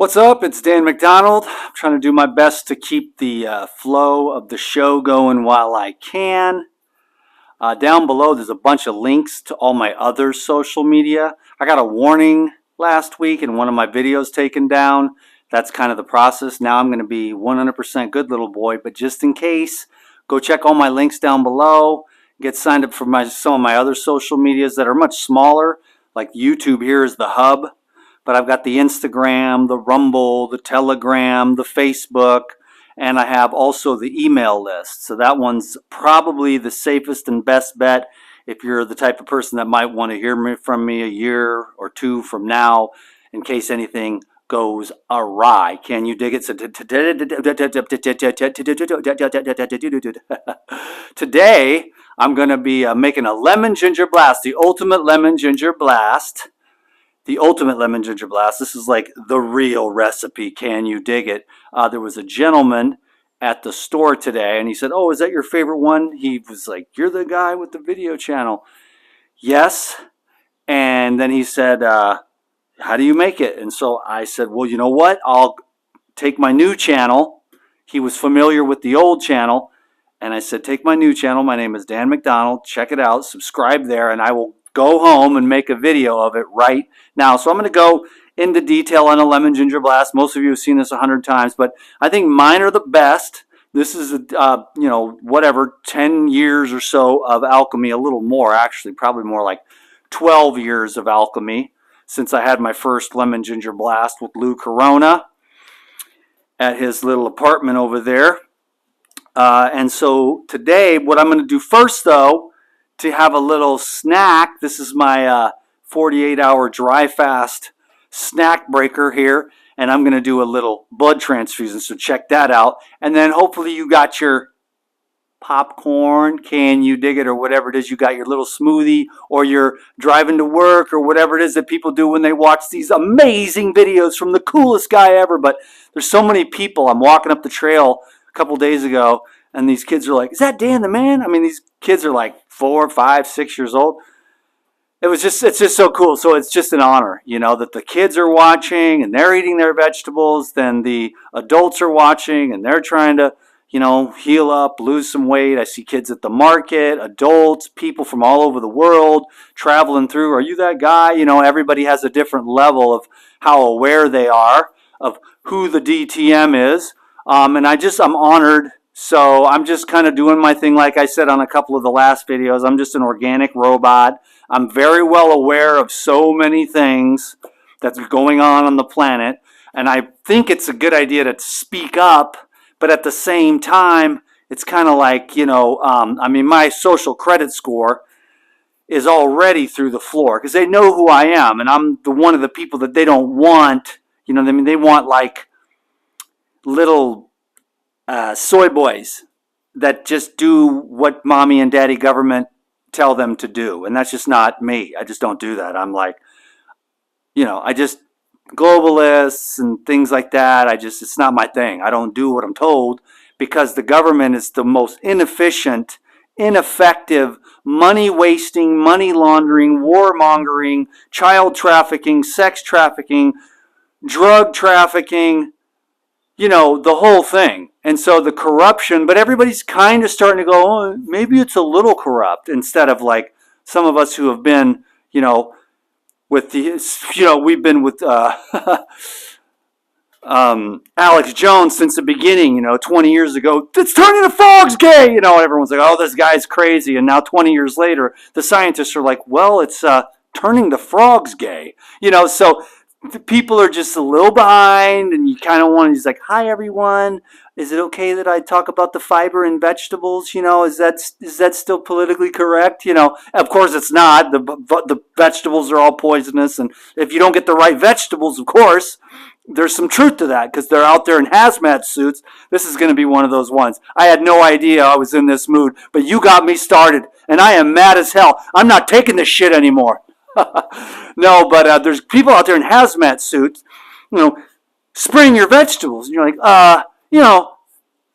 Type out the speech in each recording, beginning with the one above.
What's up? It's Dan McDonald. I'm trying to do my best to keep the flow of the show going while I can. Down below, there's a bunch of links to all my other social media. I got a warning last week and one of my videos taken down. That's kind of the process. Now I'm going to be 100% good little boy, but just in case, go check all my links down below. Get signed up for some of my other social medias that are much smaller, like YouTube here is the hub. But I've got the Instagram, the Rumble, the Telegram, the Facebook, and I have also the email list. So that one's probably the safest and best bet if you're the type of person that might want to hear from me a year or two from now in case anything goes awry. Can you dig it? So today, I'm going to be making a lemon ginger blast, the ultimate lemon ginger blast. The ultimate lemon ginger blast. This is like the real recipe. Can you dig it? There was a gentleman at the store today, and he said, "Oh, is that your favorite one?" He was like, "You're the guy with the video channel." Yes. And then he said, "How do you make it?" And so I said, "Well, you know what? I'll take my new channel." He was familiar with the old channel. And I said, "Take my new channel. My name is Dan McDonald. Check it out. Subscribe there, and I will go home and make a video of it right now." So I'm going to go into detail on a lemon ginger blast. Most of you have seen this 100 times, but I think mine are the best. This is, whatever, 10 years or so of alchemy, a little more actually, probably more like 12 years of alchemy since I had my first lemon ginger blast with Lou Corona at his little apartment over there. And so today, what I'm going to do first, though, to have a little snack. This is my 48-hour dry fast snack breaker here, and I'm going to do a little blood transfusion, so check that out. And then hopefully you got your popcorn, can you dig it, or whatever it is. You got your little smoothie, or you're driving to work, or whatever it is that people do when they watch these amazing videos from the coolest guy ever. But there's so many people. I'm walking up the trail a couple days ago, and these kids are like, "Is that Dan the man?" I mean, these kids are like 4, 5, 6 years old. It's just so cool. So it's just an honor, that the kids are watching and they're eating their vegetables. Then the adults are watching and they're trying to, heal up, lose some weight. I see kids at the market, adults, people from all over the world traveling through. Are you that guy? Everybody has a different level of how aware they are of who the DTM is. And I'm honored. So I'm just kind of doing my thing, like I said on a couple of the last videos. I'm just an organic robot. I'm very well aware of so many things that's going on the planet. And I think it's a good idea to speak up. But at the same time, it's kind of like, my social credit score is already through the floor because they know who I am. And I'm one of the people that they don't want. They want like little soy boys that just do what mommy and daddy government tell them to do. And that's just not me. I just don't do that. I'm like, globalists and things like that. It's not my thing. I don't do what I'm told because the government is the most inefficient, ineffective, money wasting, money laundering, warmongering, child trafficking, sex trafficking, drug trafficking, the whole thing. And so the corruption, but everybody's kind of starting to go, "Oh, maybe it's a little corrupt," instead of like some of us who have been, with the, we've been with Alex Jones since the beginning, 20 years ago. "It's turning the frogs gay," everyone's like, "Oh, this guy's crazy." And now 20 years later, the scientists are like, "Well, it's turning the frogs gay," so the people are just a little behind, and you kind of want to, he's like, "Hi everyone, is it okay that I talk about the fiber in vegetables? Is that still politically correct?" Of course it's not. The vegetables are all poisonous, and if you don't get the right vegetables, of course, there's some truth to that because they're out there in hazmat suits. This is going to be one of those ones. I had no idea I was in this mood, but you got me started, and I am mad as hell. I'm not taking this shit anymore. No, but there's people out there in hazmat suits, spraying your vegetables. And you're like,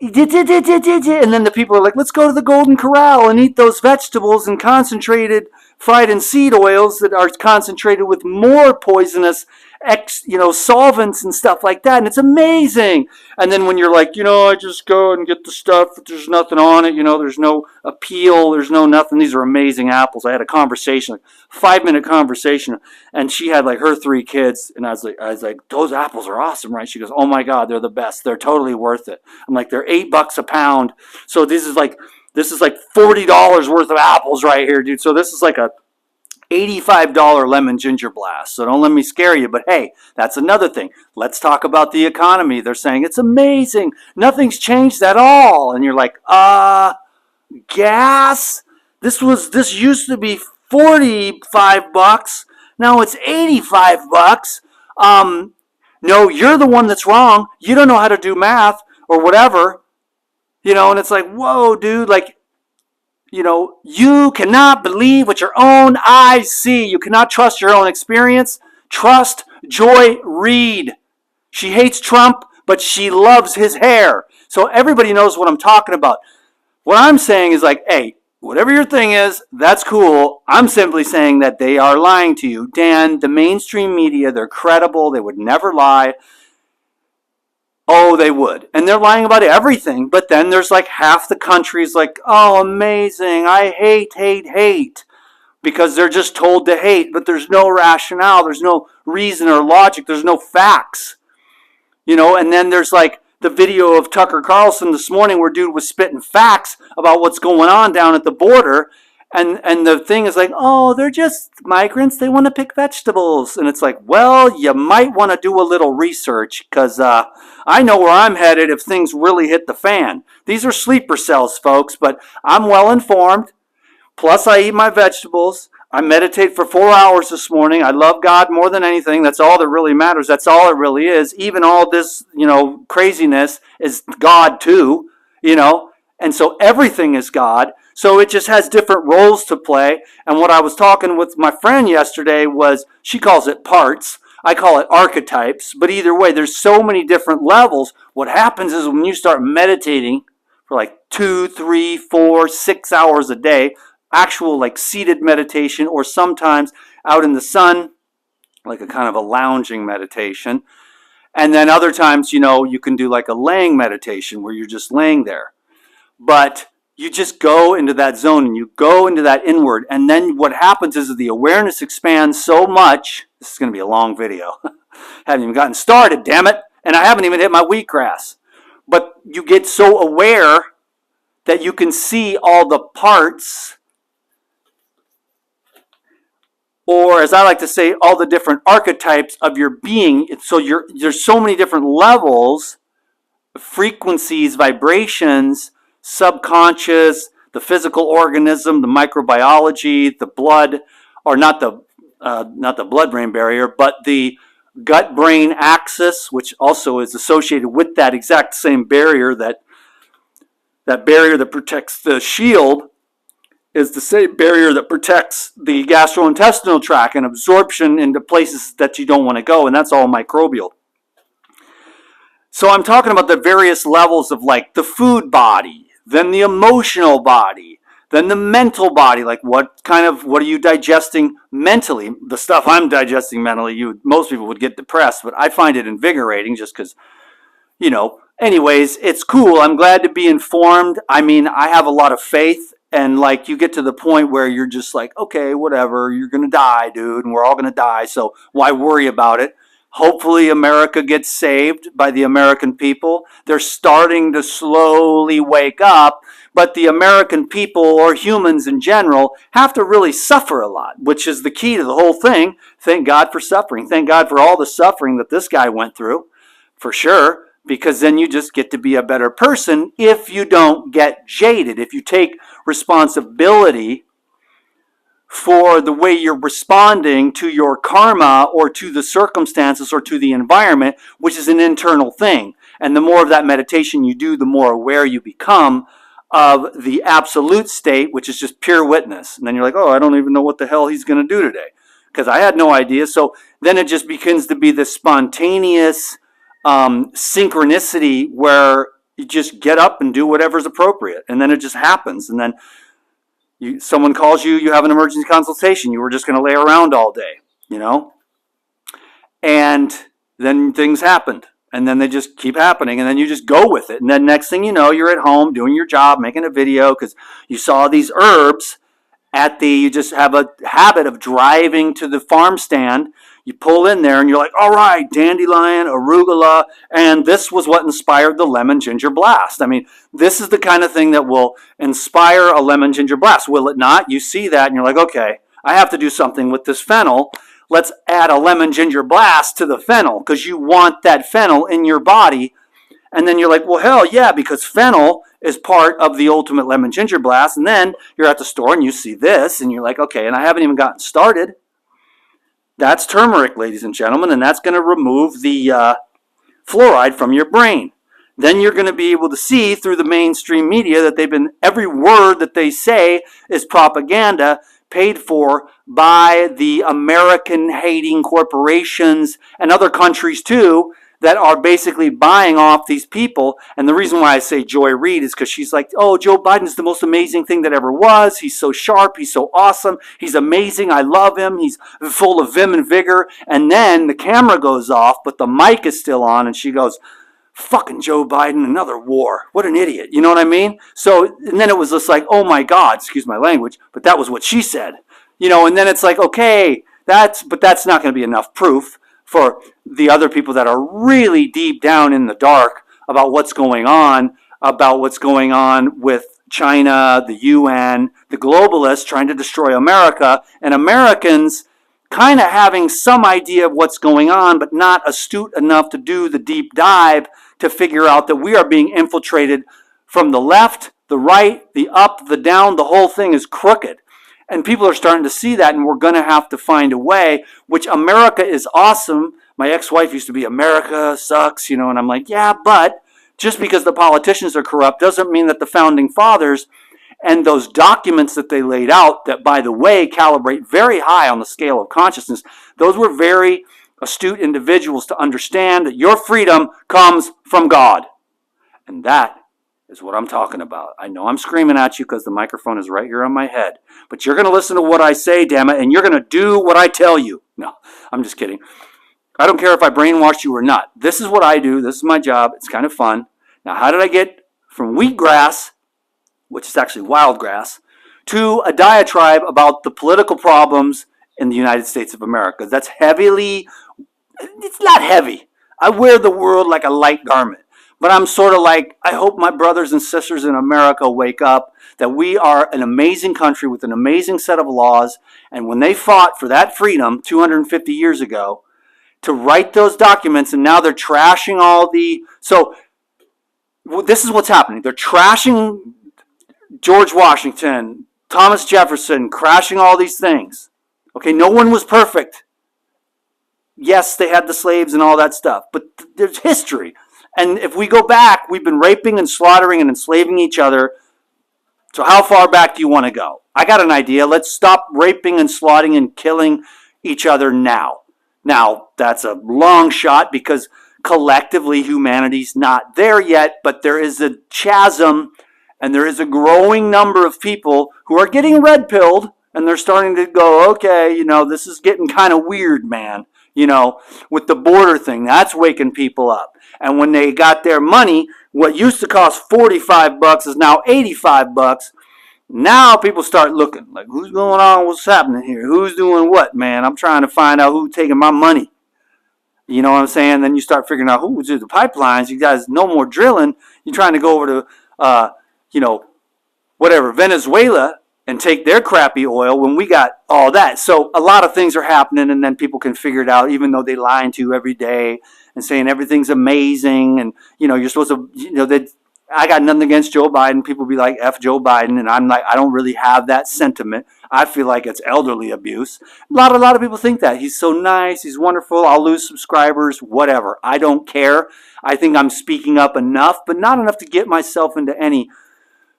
and then the people are like, "Let's go to the Golden Corral and eat those vegetables and concentrated fried in seed oils that are concentrated with more poisonous solvents and stuff like that. And it's amazing. And then when you're like, I just go and get the stuff, there's nothing on it, there's no appeal, there's no nothing. These are amazing apples. I had a conversation, like 5-minute conversation, and she had like her 3 kids, and I was like, those apples are awesome, right? She goes, oh my God, they're the best. They're totally worth it. I'm like, they're $8 a pound. So this is like $40 worth of apples right here, dude. So this is like a $85 lemon ginger blast. So don't let me scare you, but hey, that's another thing. Let's talk about the economy. They're saying it's amazing. Nothing's changed at all. And you're like, gas? This used to be $45. Now it's $85. No, you're the one that's wrong. You don't know how to do math or whatever. And it's like, whoa, dude, like, you cannot believe what your own eyes see. You cannot trust your own experience. Trust Joy Reid. She hates Trump, but she loves his hair. So everybody knows what I'm talking about. What I'm saying is like, hey, whatever your thing is, that's cool. I'm simply saying that they are lying to you. Dan, the mainstream media, they're credible. They would never lie. Oh, they would. And they're lying about everything. But then there's like half the country's like, oh, amazing. I hate. Because they're just told to hate. But there's no rationale. There's no reason or logic. There's no facts. And then there's like the video of Tucker Carlson this morning where dude was spitting facts about what's going on down at the border. And the thing is like, oh, they're just migrants. They want to pick vegetables. And it's like, well, you might want to do a little research because I know where I'm headed if things really hit the fan. These are sleeper cells, folks, but I'm well informed. Plus, I eat my vegetables. I meditate for 4 hours this morning. I love God more than anything. That's all that really matters. That's all it really is. Even all this, craziness is God too, And so everything is God. So it just has different roles to play. And what I was talking with my friend yesterday was, she calls it parts. I call it archetypes. But either way, there's so many different levels. What happens is when you start meditating for like 2, 3, 4, 6 hours a day, actual like seated meditation, or sometimes out in the sun, like a kind of a lounging meditation. And then other times, you can do like a laying meditation where you're just laying there. But you just go into that zone and you go into that inward. And then what happens is the awareness expands so much. This is going to be a long video. Haven't even gotten started, damn it. And I haven't even hit my wheatgrass. But you get so aware that you can see all the parts, or as I like to say, all the different archetypes of your being. So there's so many different levels, frequencies, vibrations, subconscious, the physical organism, the microbiology, the blood, or not the blood-brain barrier, but the gut-brain axis, which also is associated with that exact same barrier, that barrier that protects the shield is the same barrier that protects the gastrointestinal tract and absorption into places that you don't want to go, and that's all microbial. So I'm talking about the various levels of like the food body, then the emotional body, then the mental body. Like what are you digesting mentally? The stuff I'm digesting mentally, most people would get depressed, but I find it invigorating just because, anyways, it's cool. I'm glad to be informed. I mean, I have a lot of faith, and like you get to the point where you're just like, okay, whatever, you're going to die, dude, and we're all going to die. So why worry about it? Hopefully America gets saved by the American people. They're starting to slowly wake up, but the American people, or humans in general, have to really suffer a lot, which is the key to the whole thing. Thank God for suffering. Thank God for all the suffering that this guy went through, for sure, because then you just get to be a better person if you don't get jaded, if you take responsibility for the way you're responding to your karma or to the circumstances or to the environment, which is an internal thing. And the more of that meditation you do, the more aware you become of the absolute state, which is just pure witness. And then you're like, oh, I don't even know what the hell he's going to do today, because I had no idea. So then it just begins to be this spontaneous synchronicity where you just get up and do whatever's appropriate. And then it just happens. And then Someone calls you, you have an emergency consultation. You were just going to lay around all day, and then things happened. And then they just keep happening, and then you just go with it. And then next thing you know, you're at home doing your job, making a video because you saw these herbs you just have a habit of driving to the farm stand. You pull in there and you're like, all right, dandelion, arugula, and this was what inspired the lemon ginger blast. I mean, this is the kind of thing that will inspire a lemon ginger blast, will it not? You see that and you're like, okay, I have to do something with this fennel. Let's add a lemon ginger blast to the fennel because you want that fennel in your body. And then you're like, well, hell yeah, because fennel is part of the ultimate lemon ginger blast. And then you're at the store and you see this and you're like, okay, and I haven't even gotten started. That's turmeric, ladies and gentlemen, and that's going to remove the fluoride from your brain. Then you're going to be able to see through the mainstream media that every word that they say is propaganda paid for by the American-hating corporations and other countries too, that are basically buying off these people. And the reason why I say Joy Reid is because she's like, oh, Joe Biden's the most amazing thing that ever was. He's so sharp. He's so awesome. He's amazing. I love him. He's full of vim and vigor. And then the camera goes off, but the mic is still on, and she goes, fucking Joe Biden, another war. What an idiot. You know what I mean? So, and then it was just like, oh my God, excuse my language, but that was what she said. And then it's like, okay, that's not going to be enough proof for the other people that are really deep down in the dark about what's going on with China, the UN, the globalists trying to destroy America, and Americans kind of having some idea of what's going on, but not astute enough to do the deep dive to figure out that we are being infiltrated from the left, the right, the up, the down. The whole thing is crooked. And people are starting to see that, and we're going to have to find a way, which America is awesome. My ex-wife used to be, America sucks, and I'm like, yeah, but just because the politicians are corrupt doesn't mean that the founding fathers and those documents that they laid out, that, by the way, calibrate very high on the scale of consciousness, those were very astute individuals to understand that your freedom comes from God. And that is what I'm talking about. I know I'm screaming at you because the microphone is right here on my head. But you're going to listen to what I say, damn it, and you're going to do what I tell you. No, I'm just kidding. I don't care if I brainwash you or not. This is what I do. This is my job. It's kind of fun. Now, how did I get from wheatgrass, which is actually wild grass, to a diatribe about the political problems in the United States of America? That's it's not heavy. I wear the world like a light garment. But I'm sort of like, I hope my brothers and sisters in America wake up that we are an amazing country with an amazing set of laws. And when they fought for that freedom 250 years ago to write those documents, and now they're trashing all the... So this is what's happening. They're trashing George Washington, Thomas Jefferson, crashing all these things. Okay, no one was perfect. Yes, they had the slaves and all that stuff, but there's history. And if we go back, we've been raping and slaughtering and enslaving each other. So how far back do you want to go? I got an idea. Let's stop raping and slaughtering and killing each other now. Now, that's a long shot because collectively humanity's not there yet, but there is a chasm and there is a growing number of people who are getting red-pilled, and they're starting to go, okay, this is getting kind of weird, man. With the border thing, that's waking people up. And when they got their money, what used to cost $45 is now $85. Now people start looking like, who's going on? What's happening here? Who's doing what, man? I'm trying to find out who's taking my money. You know what I'm saying? Then you start figuring out who's the pipelines. You guys, no more drilling. You're trying to go over to, Venezuela and take their crappy oil when we got all that. So a lot of things are happening, and then people can figure it out, even though they lie to you every day and saying everything's amazing. And, you're supposed to, I got nothing against Joe Biden. People be like, F Joe Biden. And I'm like, I don't really have that sentiment. I feel like it's elderly abuse. A lot of people think that. He's so nice. He's wonderful. I'll lose subscribers, whatever. I don't care. I think I'm speaking up enough, but not enough to get myself into any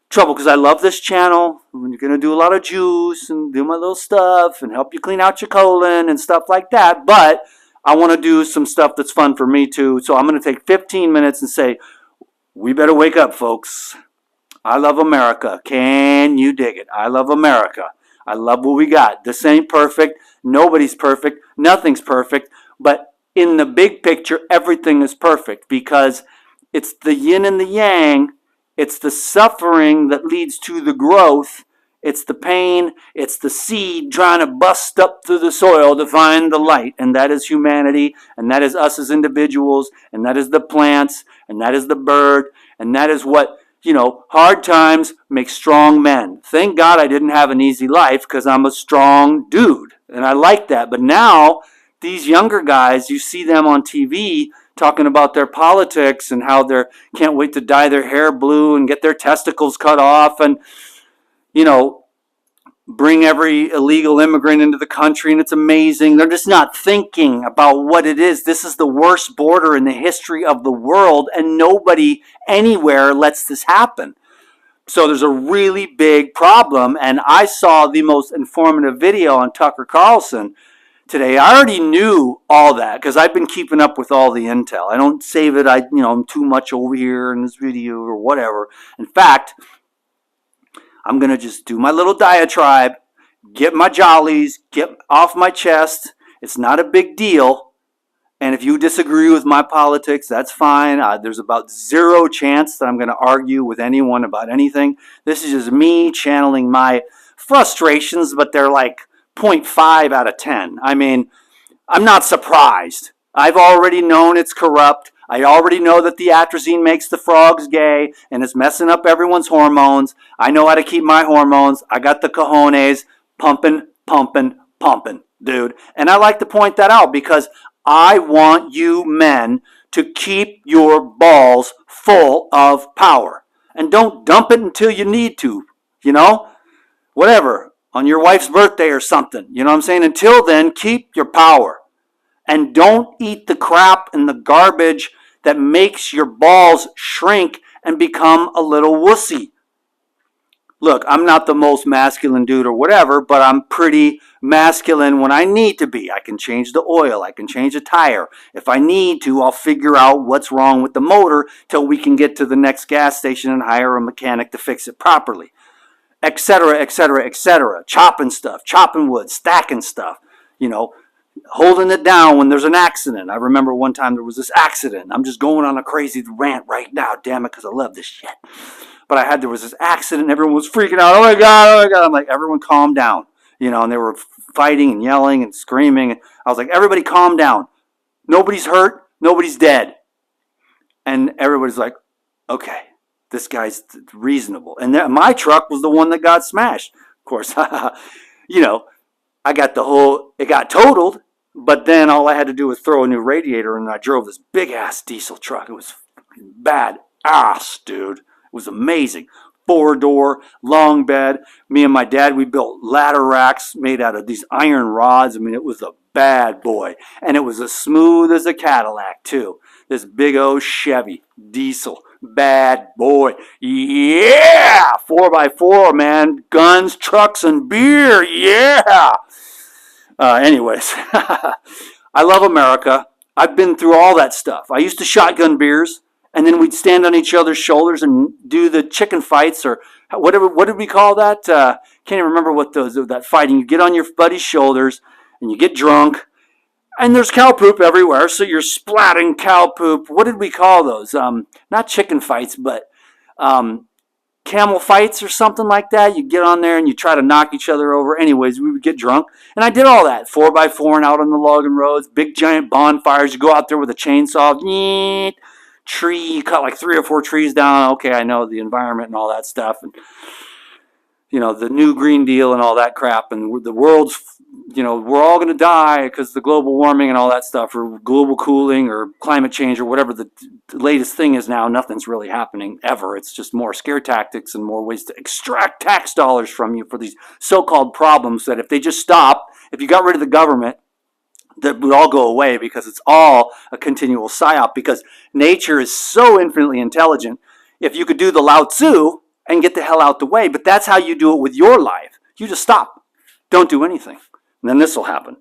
trouble, because I love this channel. You're going to do a lot of juice and do my little stuff and help you clean out your colon and stuff like that. But I want to do some stuff that's fun for me too. So I'm going to take 15 minutes and say, we better wake up, folks. I love America. Can you dig it? I love America. I love what we got. This ain't perfect. Nobody's perfect. Nothing's perfect. But in the big picture, everything is perfect because it's the yin and the yang. It's the suffering that leads to the growth. It's the pain. It's the seed trying to bust up through the soil to find the light. And that is humanity. And that is us as individuals. And that is the plants. And that is the bird. And that is what, hard times make strong men. Thank God I didn't have an easy life because I'm a strong dude. And I like that. But now, these younger guys, you see them on TV talking about their politics and how they can't wait to dye their hair blue and get their testicles cut off and, bring every illegal immigrant into the country, and it's amazing. They're just not thinking about what it is. This is the worst border in the history of the world, and nobody anywhere lets this happen. So there's a really big problem, and I saw the most informative video on Tucker Carlson today. I already knew all that because I've been keeping up with all the intel. I don't save it. I'm too much over here in this video or whatever. In fact, I'm going to just do my little diatribe, get my jollies, get off my chest. It's not a big deal. And if you disagree with my politics, that's fine. There's about zero chance that I'm going to argue with anyone about anything. This is just me channeling my frustrations, but they're like 0.5 out of 10. I mean, I'm not surprised. I've already known it's corrupt. I already know that the atrazine makes the frogs gay and it's messing up everyone's hormones. I know how to keep my hormones. I got the cojones pumping, dude. And I like to point that out because I want you men to keep your balls full of power. And don't dump it until you need to, whatever, on your wife's birthday or something. You know what I'm saying? Until then, keep your power. And don't eat the crap and the garbage that makes your balls shrink and become a little wussy. Look, I'm not the most masculine dude or whatever, but I'm pretty masculine when I need to be. I can change the oil. I can change a tire. If I need to, I'll figure out what's wrong with the motor till we can get to the next gas station and hire a mechanic to fix it properly. Etc., etc., etc. Chopping stuff, chopping wood, stacking stuff, holding it down when there's an accident. I remember one time there was this accident. I'm just going on a crazy rant right now, damn it, because I love this shit. But there was this accident and everyone was freaking out. Oh my God. I'm like, everyone calm down. And they were fighting and yelling and screaming. I was like, everybody calm down. Nobody's hurt. Nobody's dead. And everybody's like, okay, this guy's reasonable. And my truck was the one that got smashed. Of course, I got it got totaled, but then all I had to do was throw a new radiator and I drove this big ass diesel truck. It was bad ass, dude. It was amazing. 4-door, long bed. Me and my dad, we built ladder racks made out of these iron rods. I mean, it was a bad boy. And it was as smooth as a Cadillac, too. This big old Chevy diesel. Bad boy. Yeah! 4x4, man. Guns, trucks, and beer. Yeah! Anyways, I love America. I've been through all that stuff. I used to shotgun beers, and then we'd stand on each other's shoulders and do the chicken fights, or whatever. What did we call that? Can't even remember what that fighting. You get on your buddy's shoulders, and you get drunk, and there's cow poop everywhere, so you're splatting cow poop. What did we call those? Not chicken fights, but camel fights or something like that. You get on there and you try to knock each other over. Anyways, we would get drunk. And I did all that. 4x4 and out on the logging roads. Big giant bonfires. You go out there with a chainsaw. Tree. You cut like 3 or 4 trees down. Okay, I know the environment and all that stuff. And, the new Green Deal and all that crap. And the world's, we're all going to die because of the global warming and all that stuff, or global cooling or climate change or whatever the latest thing is now. Nothing's really happening ever. It's just more scare tactics and more ways to extract tax dollars from you for these so-called problems that if they just stop, if you got rid of the government, that would all go away because it's all a continual psyop because nature is so infinitely intelligent. If you could do the Lao Tzu and get the hell out the way, but that's how you do it with your life. You just stop. Don't do anything. And then this will happen.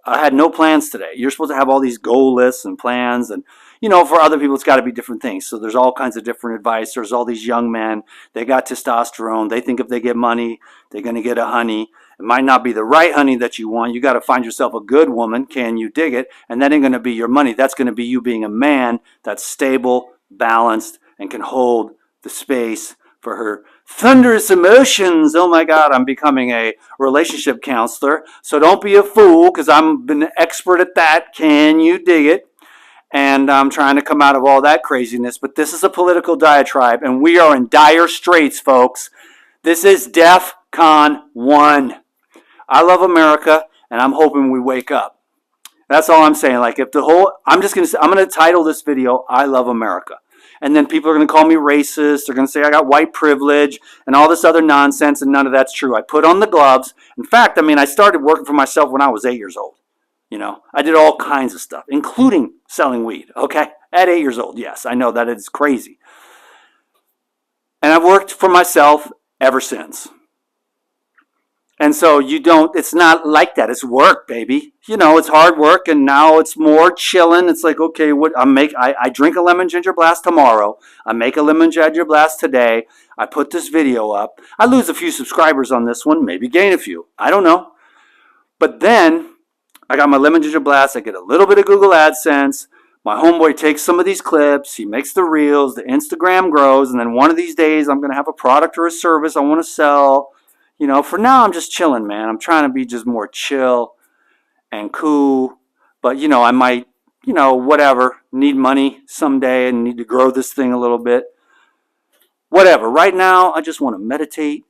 I had no plans today. You're supposed to have all these goal lists and plans and, you know, for other people, it's got to be different things. So there's all kinds of different advice. There's all these young men. They got testosterone. They think if they get money, they're going to get a honey. It might not be the right honey that you want. You got to find yourself a good woman. Can you dig it? And that ain't going to be your money. That's going to be you being a man that's stable, balanced, and can hold the space for her thunderous emotions. Oh my God, I'm becoming a relationship counselor. So don't be a fool, because I'm an expert at that. Can you dig it? And I'm trying to come out of all that craziness. But this is a political diatribe, and we are in dire straits, folks. This is DEF CON 1. I love America, and I'm hoping we wake up. That's all I'm saying. Like, if the whole, I'm going to title this video, I Love America. And then people are going to call me racist. They're going to say I got white privilege and all this other nonsense, and none of that's true. I put on the gloves. In fact, I mean, I started working for myself when I was 8 years old. You know, I did all kinds of stuff, including selling weed, okay? At 8 years old, yes, I know that is crazy. And I've worked for myself ever since. And so it's not like that. It's work, baby. You know, it's hard work, and now it's more chilling. It's like, okay, I drink a lemon ginger blast tomorrow. I make a lemon ginger blast today. I put this video up. I lose a few subscribers on this one, maybe gain a few. I don't know. But then I got my lemon ginger blast. I get a little bit of Google AdSense. My homeboy takes some of these clips. He makes the reels. The Instagram grows. And then one of these days, I'm going to have a product or a service I want to sell. You know, for now, I'm just chilling, man. I'm trying to be just more chill and cool. But, you know, I might, you know, whatever, need money someday and need to grow this thing a little bit. Whatever. Right now, I just want to meditate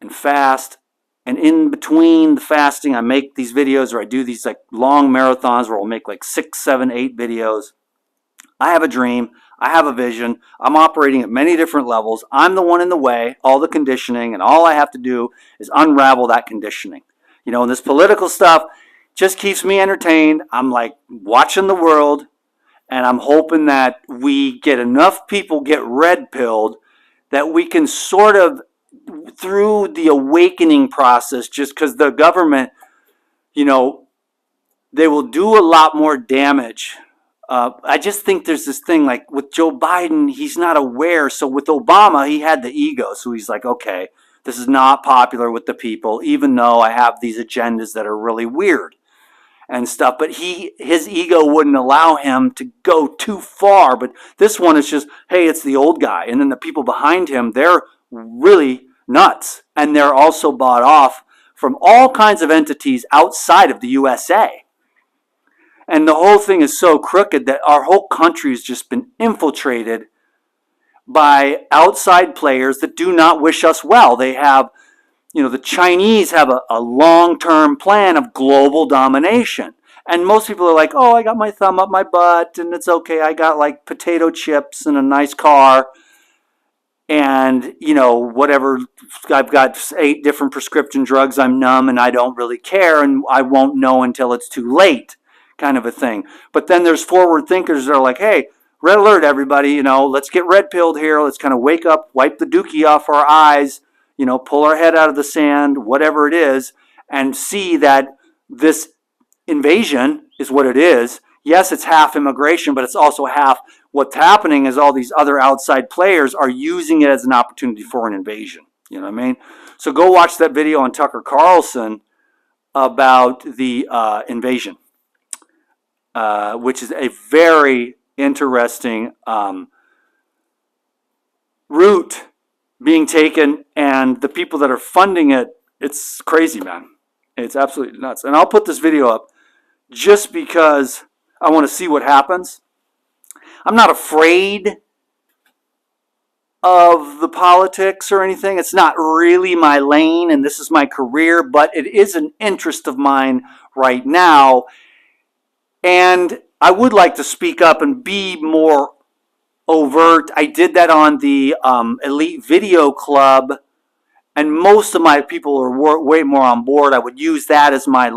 and fast. And in between the fasting, I make these videos, or I do these like long marathons where I'll make like 6, 7, 8 videos. I have a dream. I have a vision. I'm operating at many different levels. I'm the one in the way, all the conditioning, and all I have to do is unravel that conditioning. You know, and this political stuff just keeps me entertained. I'm like watching the world, and I'm hoping that we get enough people get red-pilled that we can sort of, through the awakening process, just because the government, you know, they will do a lot more damage. I just think there's this thing like with Joe Biden, he's not aware. So with Obama, he had the ego. So he's like, okay, this is not popular with the people, even though I have these agendas that are really weird and stuff. But his ego wouldn't allow him to go too far. But this one is just, hey, it's the old guy. And then the people behind him, they're really nuts. And they're also bought off from all kinds of entities outside of the USA. And the whole thing is so crooked that our whole country has just been infiltrated by outside players that do not wish us well. They have, you know, the Chinese have a long-term plan of global domination. And most people are like, oh, I got my thumb up my butt and it's okay. I got like potato chips and a nice car. And, you know, whatever, I've got 8 different prescription drugs. I'm numb and I don't really care. And I won't know until it's too late. Kind of a thing. But then there's forward thinkers that are like, hey, red alert, everybody, you know, let's get red pilled here. Let's kind of wake up, wipe the dookie off our eyes, you know, pull our head out of the sand, whatever it is, and see that this invasion is what it is. Yes, it's half immigration, but it's also half what's happening is all these other outside players are using it as an opportunity for an invasion. You know what I mean? So go watch that video on Tucker Carlson about the invasion. Which is a very interesting route being taken, and the people that are funding it, it's crazy, man. It's absolutely nuts. And I'll put this video up just because I want to see what happens. I'm not afraid of the politics or anything. It's not really my lane, and this is my career, but it is an interest of mine right now. And I would like to speak up and be more overt. I did that on the Elite Video Club, and most of my people are way more on board. I would use that as my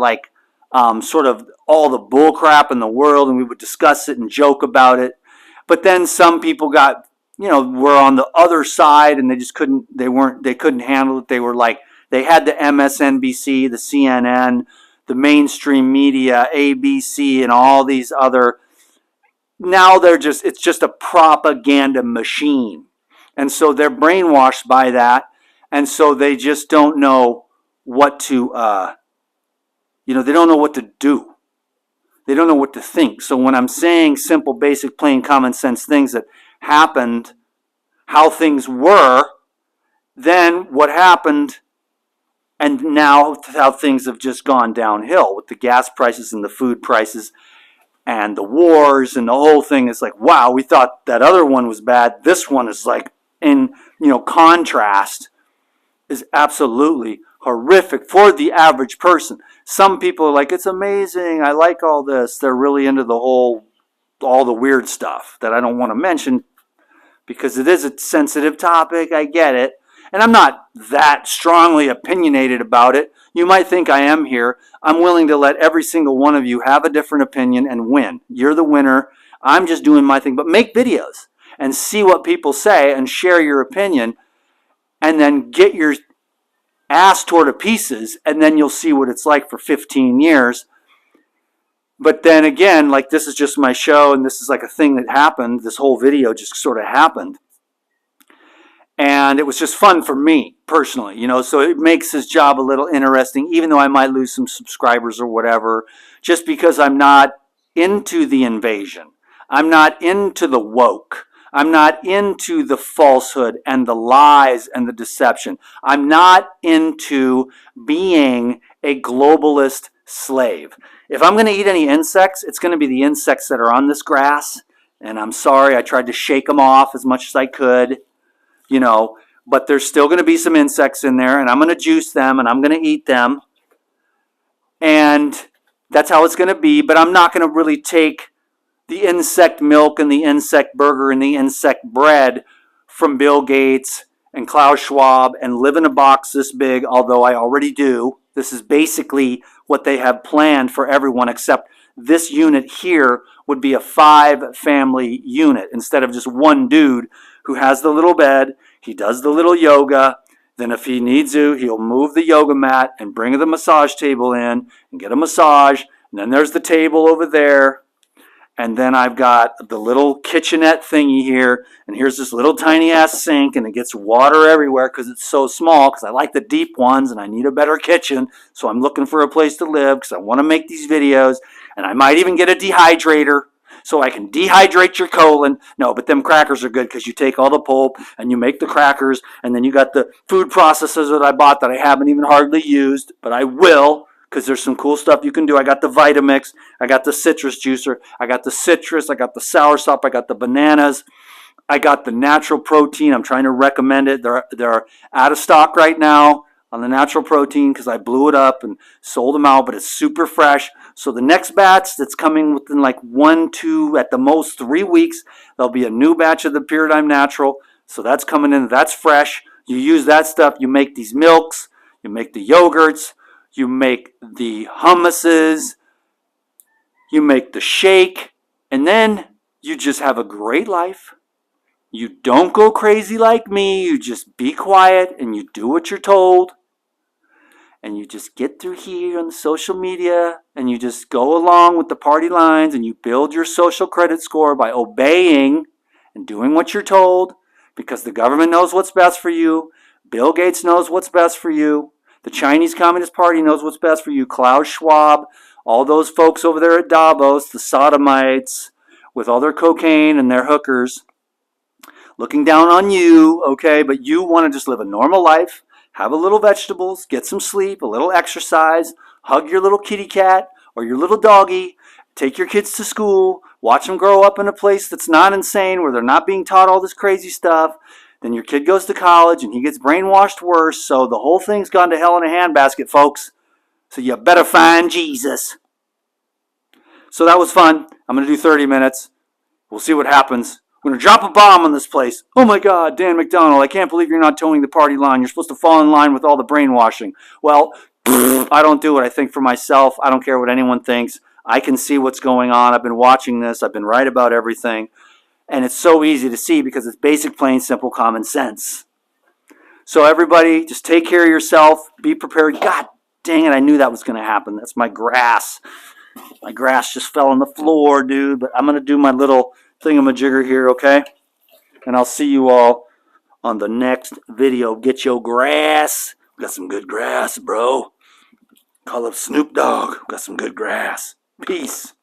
sort of all the bull crap in the world, and we would discuss it and joke about it. But then some people got, you know, were on the other side, and they just couldn't handle it. They were like, they had the MSNBC, the CNN, the mainstream media, ABC, and all these other now it's just a propaganda machine. And so they're brainwashed by that. And so they just don't know what to, they don't know what to do. They don't know what to think. So when I'm saying simple, basic, plain, common sense things that happened, how things were, then what happened, and now how things have just gone downhill with the gas prices and the food prices and the wars and the whole thing. Is like, wow, we thought that other one was bad. This one is like, in contrast, is absolutely horrific for the average person. Some people are like, it's amazing, I like all this. They're really into all the weird stuff that I don't want to mention because it is a sensitive topic. I get it. And I'm not that strongly opinionated about it. You might think I am here. I'm willing to let every single one of you have a different opinion and win. You're the winner. I'm just doing my thing. But make videos and see what people say and share your opinion, and then get your ass tore to pieces, and then you'll see what it's like for 15 years. But then again, like, this is just my show, and this is like a thing that happened. This whole video just sort of happened. And it was just fun for me personally, so it makes his job a little interesting, even though I might lose some subscribers or whatever, just because I'm not into the invasion. I'm not into the woke. I'm not into the falsehood and the lies and the deception. I'm not into being a globalist slave. If I'm going to eat any insects, it's going to be the insects that are on this grass. And I'm sorry, I tried to shake them off as much as I could. But there's still going to be some insects in there, and I'm going to juice them, and I'm going to eat them. And that's how it's going to be, but I'm not going to really take the insect milk and the insect burger and the insect bread from Bill Gates and Klaus Schwab and live in a box this big, although I already do. This is basically what they have planned for everyone, except this unit here would be a 5-family unit instead of just one dude who has the little bed. He does the little yoga. Then if he needs to, he'll move the yoga mat and bring the massage table in and get a massage. And then there's the table over there. And then I've got the little kitchenette thingy here. And here's this little tiny ass sink, and it gets water everywhere because it's so small, because I like the deep ones and I need a better kitchen. So I'm looking for a place to live because I want to make these videos. And I might even get a dehydrator so I can dehydrate your colon. No, but them crackers are good because you take all the pulp and you make the crackers, and then you got the food processors that I bought that I haven't even hardly used, but I will, because there's some cool stuff you can do. I got the Vitamix, I got the citrus juicer, I got the citrus, I got the soursop, I got the bananas, I got the natural protein. I'm trying to recommend it. They're out of stock right now on the natural protein because I blew it up and sold them out, but it's super fresh. So the next batch that's coming within like 1, 2, at the most 3 weeks, there'll be a new batch of the Paradigm Natural. So that's coming in. That's fresh. You use that stuff. You make these milks. You make the yogurts. You make the hummuses. You make the shake. And then you just have a great life. You don't go crazy like me. You just be quiet and you do what you're told. And you just get through here on the social media, and you just go along with the party lines, and you build your social credit score by obeying and doing what you're told, because the government knows what's best for you. Bill Gates knows what's best for you. The Chinese Communist Party knows what's best for you. Klaus Schwab, all those folks over there at Davos, the sodomites with all their cocaine and their hookers, looking down on you, okay? But you want to just live a normal life. Have a little vegetables, get some sleep, a little exercise, hug your little kitty cat or your little doggy, take your kids to school, watch them grow up in a place that's not insane, where they're not being taught all this crazy stuff. Then your kid goes to college and he gets brainwashed worse, so the whole thing's gone to hell in a handbasket, folks. So you better find Jesus. So that was fun. I'm going to do 30 minutes. We'll see what happens. We're going to drop a bomb on this place. Oh my God, Dan McDonald, I can't believe you're not towing the party line. You're supposed to fall in line with all the brainwashing. Well, I don't do it. I think for myself. I don't care what anyone thinks. I can see what's going on. I've been watching this. I've been right about everything. And it's so easy to see because it's basic, plain, simple, common sense. So everybody, just take care of yourself. Be prepared. God dang it, I knew that was going to happen. That's my grass. My grass just fell on the floor, dude. But I'm going to do my little thingamajigger here, okay? And I'll see you all on the next video. Get your grass. We got some good grass, bro. Call up Snoop Dogg. We got some good grass. Peace.